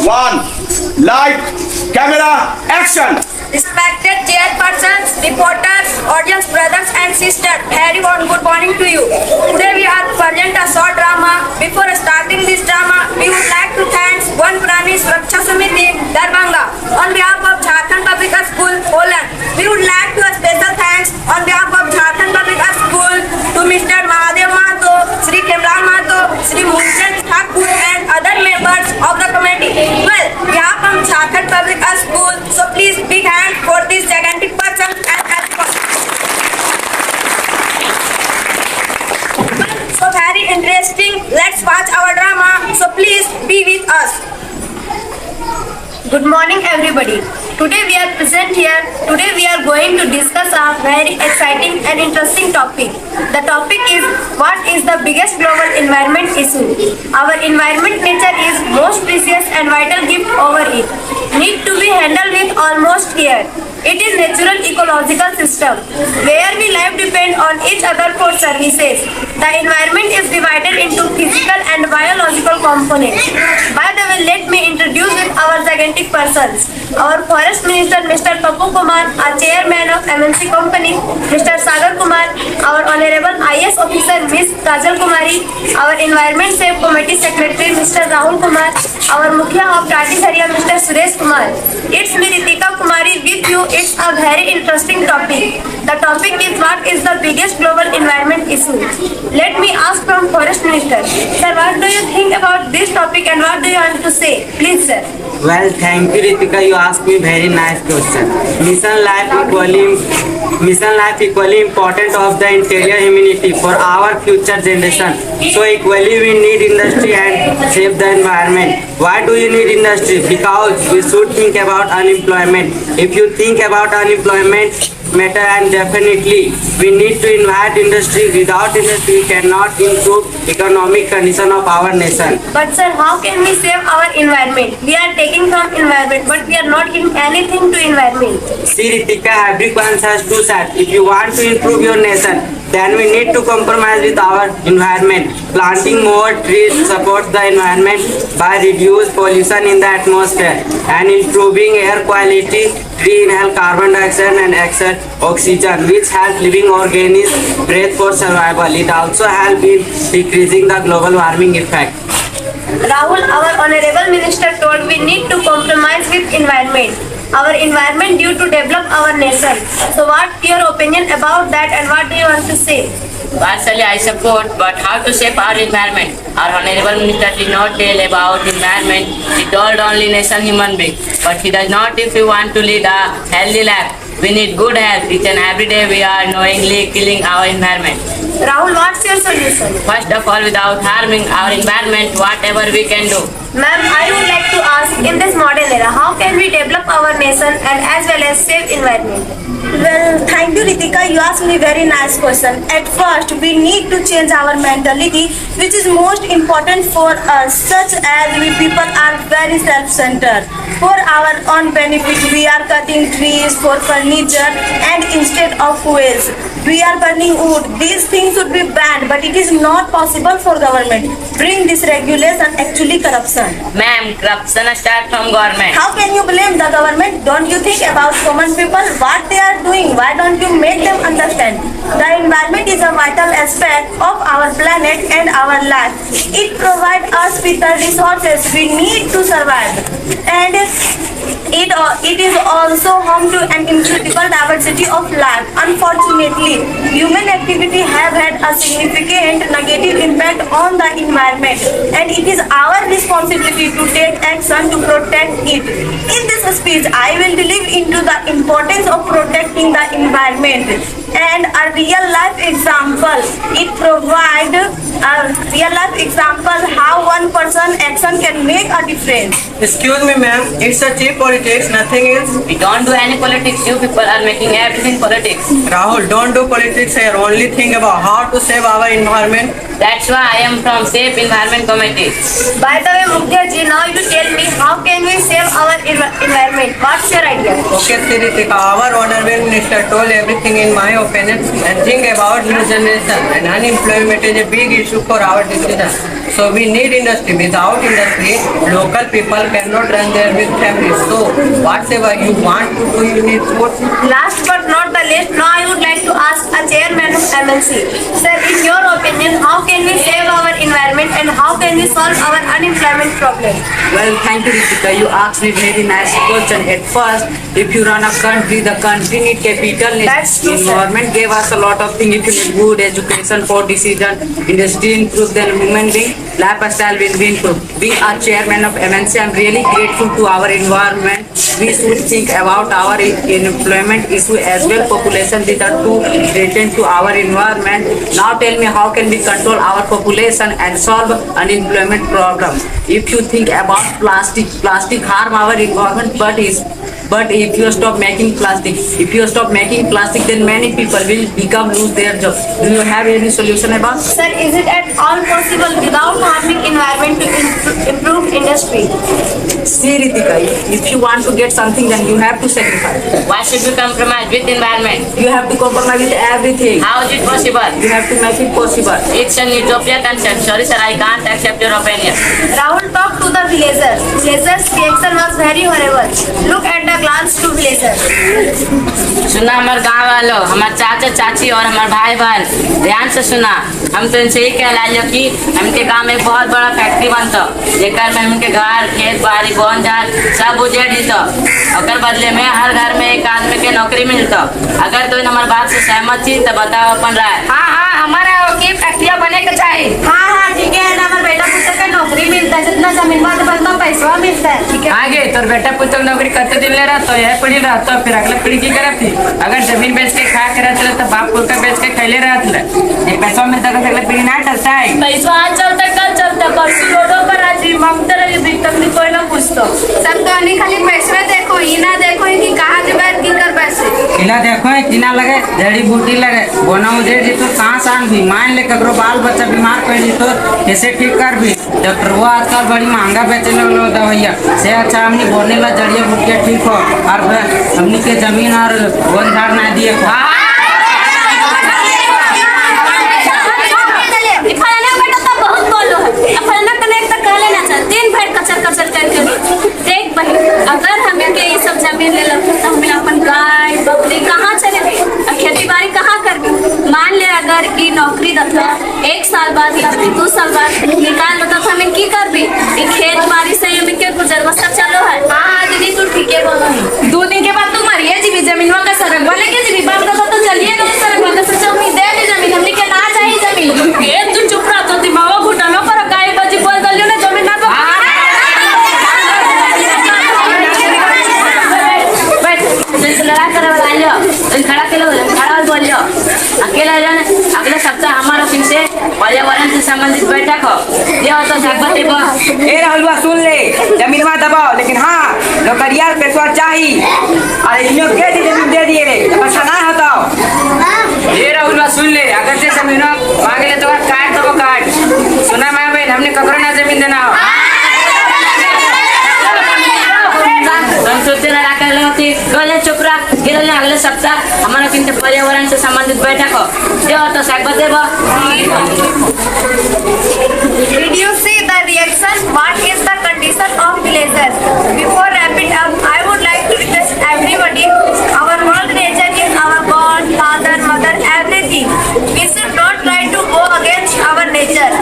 One, light, camera, action. Respected chairpersons, reporters, audience brothers and sisters, very warm good morning to you. Today we are present a short drama. Before starting this drama, we would like to thank One Prani Suraksha Samiti, Darbhanga, on behalf of Jharkhand Public School, Poland. We would like to special thanks on behalf of Jharkhand Public School to Mr. Mahadev Mahato, Sri Khemram Mahato, Sri Munchen Thakur and other members of the committee. Well, we are from Jharkhand Public School, so please big hand for this gigantic person and so very interesting. Let's watch our drama. So please be with us. Good morning, everybody. Today we are present here. Today we are going to discuss a very exciting and interesting topic. The topic is what is the biggest global environment issue. Our environment nature is most precious and vital gift over it. Need to be handled with almost care. It is natural ecological system where we life depend on each other for services. The environment is divided into physical and biological components. By the way, let me introduce with our gigantic persons. Our Forest Minister Mr. Papu Kumar, our Chairman of MNC Company Mr. Sagar Kumar, our Honorable IS Officer Ms. Kajal Kumari, our Environment Safe Committee Secretary Mr. Rahul Kumar, our Mukhya of Tati Saria Mr. Suresh Kumar. It's me Ritika Kumari with you. It's a very interesting topic. The topic is what is the biggest global environment issue. Let me ask from Forest Minister. Sir, what do you think about this topic and what do you want to say? Please, sir. Well, thank you, Ritika. You asked me very nice question. Mission life equally important of the interior humanity for our future generation. So equally we need industry and save the environment. Why do you need industry? Because we should think about unemployment. If you think about unemployment matter, and definitely we need to invite industry. Without industry we cannot improve economic condition of our nation. But sir, how can we save our environment? We are taking from environment, but we are not giving anything to environment. See Ritika, every coin has two sides. If you want to improve your nation, then we need to compromise with our environment. Planting more trees supports the environment by reduce pollution in the atmosphere and improving air quality. Tree inhale carbon dioxide and exhale oxygen, which help living organisms breathe for survival. It also helps in decreasing the global warming effect. Rahul, our honorable minister told we need to compromise with environment. Our environment due to develop our nation. So what's your opinion about that and what do you want to say? Partially I support, but how to save our environment? Our honorable minister did not tell about environment. He told only nation human being. But he does not if we want to lead a healthy life. We need good health. Each and every day we are knowingly killing our environment. Rahul, what's your solution? First of all, without harming our environment, whatever we can do. Ma'am, I would like to ask, in this modern era, how can we develop our nation and as well as save environment? Well, thank you, Ritika. You asked me very nice question. At first, we need to change our mentality, which is most important for us, such as we people are very self-centered. For our own benefit, we are cutting trees for furniture and instead of waste, we are burning wood. These things should be banned, but it is not possible for government. Bring this regulation actually corruption. Ma'am, corruption starts from government. How can you blame the government? Don't you think about common people, what they are doing? Why don't you make them understand? The environment is a vital aspect of our planet and our life. It provides us with the resources we need to survive. And it is also home to an incredible diversity of life. Unfortunately, human activity have had a significant negative impact on the environment, and it is our responsibility to take action to protect it. In this speech, I will delve into the importance of protecting the environment and a real life example. It provides a real life example how one person action can make a difference. Excuse me, ma'am. It's a cheap politics, nothing else. We don't do any politics. You people are making everything politics. Rahul, don't do politics here. Only think about how to save our environment. That's why I am from Safe Environment Committee. By the way, Mukhya ji, now you tell me how can we save our environment? What's your idea? Okay, Ritika, our honorable minister told everything in my opinion, and think about new generation, and unemployment is a big issue for our decision. So we need industry. Without industry, local people cannot run their big families. So whatever you want to do, you need food. Last but not the least, now I would like to ask a chairman of MNC. Sir, in your opinion, how can we save our environment and how can we solve our unemployment problem? Well, thank you, Ritika. You asked me very nice question. At first, if you run a country, the country need capital. That's true, sir. Environment gave us a lot of things. If you need good education for decision, industry improve, then human being lifestyle will be improved. Being a chairman of MNC, I'm really grateful to our environment. We should think about our employment issue as well. Population these are two threatened to our environment. Now tell me, how can we control our population and solve unemployment problem? If you think about plastic harm our environment, but if you stop making plastic, then many people will lose their job. Do you have any solution about? Sir, is it at all possible without harming environment to improve industry? See, Ritika, if you want to get something, then you have to sacrifice. Why should we compromise with environment? You have to compromise with everything. How is it possible? You have to make it possible. It's an utopia concept. Sorry sir, I can't accept your opinion. Rahul talked to the villagers. Villagers' reaction was very horrible. Look at the glance to villagers. सुना हमारे गाँव वालों, हमारे चाचा चाची और हमारे भाई बहन, ध्यान से सुना। हम तो इनसे ही कह रहे कि हमके गाँव में एक बहुत बड़ा फैक्ट्री बनता, जेकर में हमके घर खेत बाड़ी बोन झाड़ सब उजेड़ जीता, और बदले में हर घर में एक आदमी के नौकरी मिलता। अगर तो इन हमारे बात से सहमत थी तो बताओ अपन राय। हाँ हमारा की फैक्ट्रिया बने के चाहिए। हाँ ठीक है ना, हमारे बेटा पुत्र का नौकरी मिलता है, जितना जमीन बात बनता पैसा मिलता है। ठीक है आगे तोर बेटा पुत्र नौकरी करते दिन ले रहा तो यह पढ़ी रहा तो फिर अगला पीढ़ी की करत थी। अगर जमीन बेच के खा के रहते तो बाप पुत्र का बेच के खैले रहते, ये पैसा मिलता तो अगला पीढ़ी ना डरता है। पैसा आज चलता कल चलता, परसों रोडों पर आज मांगते रहे, भी तकलीफ कोई ना पूछतो। सब तो नहीं खाली पैसे देखो, ये ना देखो कि कहाँ जुगाड़ की कर पैसे। किला देखो किना लगे जड़ी बूटी लगे बोना उधेड़ जी तो कहाँ सान भी मान ले ककरो बाल बच्चा बीमार पड़ जी तो कैसे ठीक कर भी। डॉक्टर वो आजकल बड़ी महंगा बेचे लगलो दवाइया से अच्छा हमने बोने ला जड़िया बूटिया ठीक हो और हमने के जमीन और वन झाड़ ना दिए अगर हमें के ये सब जमीन ले लगता तो हमें अपन गाय बकरी कहाँ चले गए और खेती बाड़ी कहाँ कर भी। मान ले अगर की नौकरी दता 1 साल बाद या फिर 2 साल बाद निकाल बता तो हमें की कर भी खेत बाड़ी से हमें के गुजर बसर चलो है। हाँ दीदी तू ठीक है बोलो नहीं 2 दिन के बाद तू मरिए जी जमीन का सरक वाले के जी बाप का तो चलिए ना सरक वाले से जब उम्मीद है जमीन हमने के ना चाहिए जमीन ये तू चुप रहा तो दिमाग घुटानो पर गाय बजी बोल दलियो ना जमीन ना तो लड़ा कर खड़ा के खड़ा बोलियो अकेला अगले सप्ताह हमारा फिर से पर्यावरण से संबंधित बैठक हो ये तो ए राहुलवा सुन ले, जमीन में दबाओ लेकिन हाँ नौकरिया पैसा चाहिए और इन्हों के जमीन दे दिए रे पैसा ना हटाओ। ये राहुलवा सुन ले, अगर से जमीन मांगे ले तो काट दो काट। सुना मैं बहन हमने ककरो ना जमीन देना हो संस्कृति लड़ा कर होती रोज चुप रहा गिरल अगले सप्ताह हमारा किंतु पर्यावरण से संबंधित बैठक हो देव तो सागवत देव। Did you see the reaction? What is the condition of villagers? Before wrapping up, I would like to request everybody, our world nature is our God, Father, Mother, everything. We should not try to go against our nature.